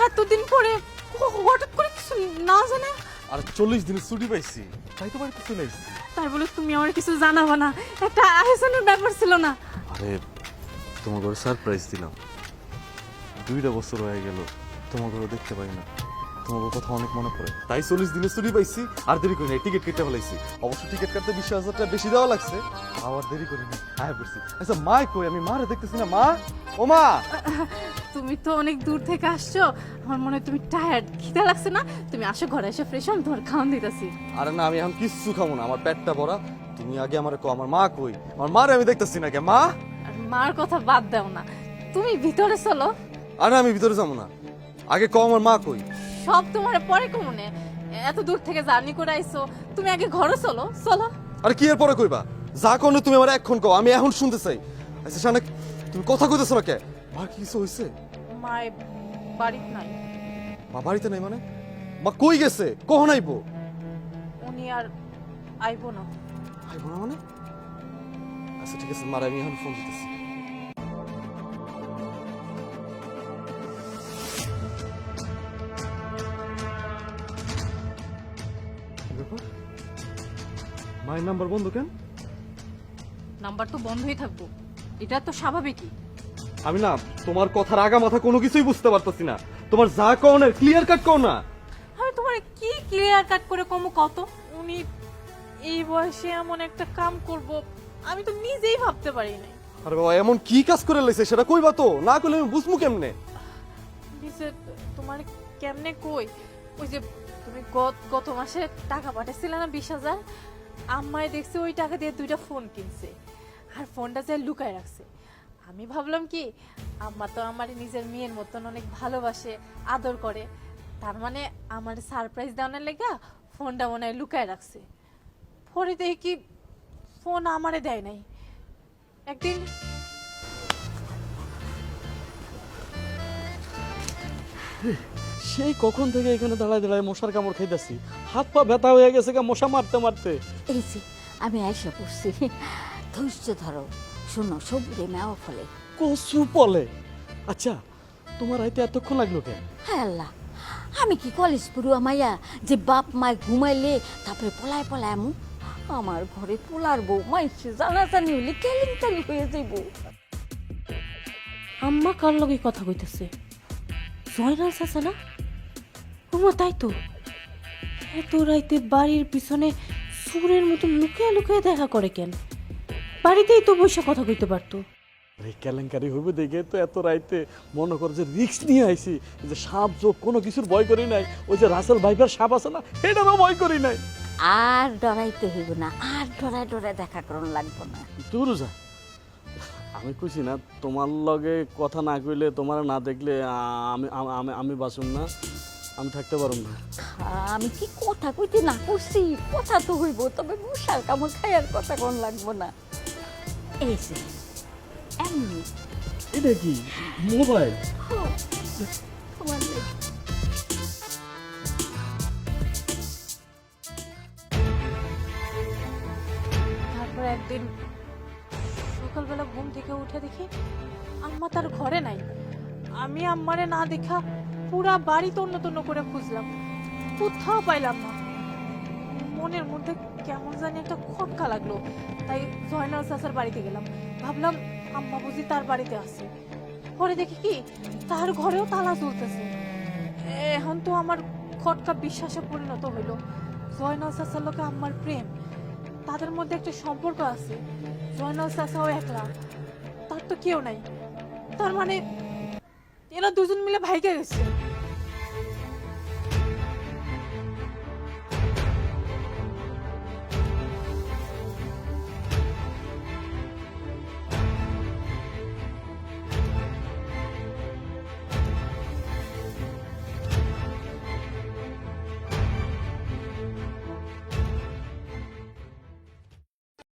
এতদিন পরে হঠাৎ করে কিছু না জানে। আর 40 দিনের ছুটি পাইছি, তাই তো বাড়িতে চলে আসছি। তাই বলে তুমি আমার কিছু জানাবা না? একটা আয়োজনের ব্যাপার ছিল না? আরে তোমার ঘরে সারপ্রাইজ দিলাম, 2টা বছর হয়ে গেল তোমার ঘরে দেখতে পাই না, তোমার কথা অনেক মনে পড়ে, তাই 40 দিনের ছুটি পাইছি। আর দেরি করি নাই, টিকিট কেটে ফেলাইছি। অবশ্য টিকিট কাটতে 20,000 টাকা বেশি দেওয়া লাগছে, আবার দেরি করি নাই, আয় পড়ছি। আচ্ছা মা কই? আমি মারে দেখতেছি না। মা, ও মা। তুমি তো অনেক দূর থেকে আসছো, আমার মনে হয় তুমি টায়ার্ড, খিদে লাগছে না? তুমি আসো ঘরে এসে ফ্রেশ হন, তোমার খাওয়ান দিতেছি। আরে না, আমি এখন কিচ্ছু খাবো না, আমার পেটটা ভরা। তুমি আগে আমারে কো, আমার মা কই? আমার মারে আমি দেখতেছি না কে? মা। আর মার কথা বাদ দাও না, তুমি ভিতরে চলো। আরে আমি ভিতরে যাবো না, আগে কো আমার মা কই? সব তোমার পরে কমনে, এত দূর থেকে জার্নি করে আইছো, তুমি আগে ঘরে চলো। চলো। আরে কি এর পরে কইবা? যা কোন তুমি আমার এখন কও, আমি এখন শুনতে চাই। আচ্ছা শানে, তুমি কথা কইতেছ না কে? মা কি কিছু হইছে? মায়ের বাড়ি নাই। মা বাড়িতে নাই মানে? মা কই গেছে? কখন আইবো? উনি আর আইবো না। আইবো না মানে? আচ্ছা ঠিক আছে, মারা আমি এখন ফোন দিতেছি। কি ব্যাপার? মায়ের নাম্বার বন্ধ কেন? নাম্বার তো বন্ধই থাকবো, এটা তো স্বাভাবিকই। আমি না তোমার কথার আগা মাথা কোনো কিছুই বুঝতে পারতেছি না। তোমার যা কও না ক্লিয়ার কাট কও না। আমি তোমার কি ক্লিয়ার কাট করে কমু কত? উনি এই বয়সে এমন একটা কাম করব আমি তো নিজেই ভাবতে পারি নাই। আরে বাবা, এমন কি কাজ করে লাইছে সেটা কইবা তো, না কইলে আমি বুঝমু কেমনে? দিছে তোমার কেমনে কই? ওই যে তুমি গত মাসে টাকা পাঠাইছিলে না 20,000, আম্মায় দেখছে ওই টাকা দিয়ে 2টা ফোন কিনছে, আর ফোনটা যে লুকায় রাখছে। আমি ভাবলাম কি, আম্মা তো আমার নিজের মেয়ের মতন অনেক ভালোবাসে, আদর করে, তার মানে আমার সারপ্রাইজ দেওয়ার লেগা ফোনটা মনে হয় লুকায় রাখছে। পরে দেখি কি ফোন আমারে দেয় নাই। একদিন সেই কখন থেকে এখানে দাঁড়ায় দাঁড়ায় মশার কামড় খাইতেছি, হাত পা ব্যথা হয়ে গেছে গা মশা মারতে মারতে। এই যে আমি আইসা পড়ছি, ধৈর্য ধরো। শোনো, সবুরে মেওয়া ফলে। কচু পলে? আচ্ছা, তোমার আইতে এতক্ষণ লাগলো কেন? হ্যাঁ আল্লাহ, আমি কি কলেজ পড়ুয়া মাইয়া যে বাপ মায় ঘুমাইলে তারপরে পলায় পলায় এমন? আমার ঘরে পোলার বউ মাইছে জানাজানি হইলে কেলেঙ্কারি হয়ে যাইব। আম্মা কার লগে কথা কইতেছে? জয়নাল চাচা না? ওমা তাই তো, এত রাইতে বাড়ির পিছনে সুরের মতো লুকিয়ে লুকিয়ে দেখা করে কেন? বাড়িতেই তো বসে কথা কইতে পারতো। এই কেলেঙ্কারি হইবে দেখে তো এত রাইতে মনে কর যে রিস্ক নিয়ে আইছি, যে সাপ যোগ কোনো কিছুর ভয় করি নাই। ওই যে রাসেল ভাইপার সাপ আছে না, এটারও ভয় করি নাই। আর ডরাইতে হইব না, আর ডরায় ডরায় দেখা করন লাগবো না। দূর যা, আমি কইছি না তোমার লগে কথা না কইলে, তোমার না দেখলে আমি আমি আমি বাঁচুম না, আমি থাকতে পারুম না। আমি কি কথা কইতে না করছি? কথা তো হইব, তবে মশার কামড় খাইয়ার কথা কোন লাগবো না। এই যে এমনি এটা কি মোবাইল? তোমার লেগে। তারপর একদিন সকালবেলা ঘুম থেকে উঠে দেখি আম্মা তার ঘরে নাই। আমি আম্মারে না দেখা পুরা বাড়ি তন্ন তন্ন করে খুঁজলাম, কোথাও পাইলাম না। মনের মধ্যে কেমন জানি একটা খটকা লাগলো, তাই জয়নাল চাচার বাড়িতে গেলাম। ভাবলাম আম্মা বুঝি তার বাড়িতে আছে। পরে দেখি কি তার ঘরেও তালা ঝুলতেছে। এখন তো আমার খটকা বিশ্বাসে পরিণত হইল, জয়নাল চাচার লোকে আম্মার প্রেম, তাদের মধ্যে একটা সম্পর্ক আছে। জয়নাল চাচাও একলা, তার তো কেউ নাই, তার মানে এরা দুজন মিলে ভাইকে গেছে।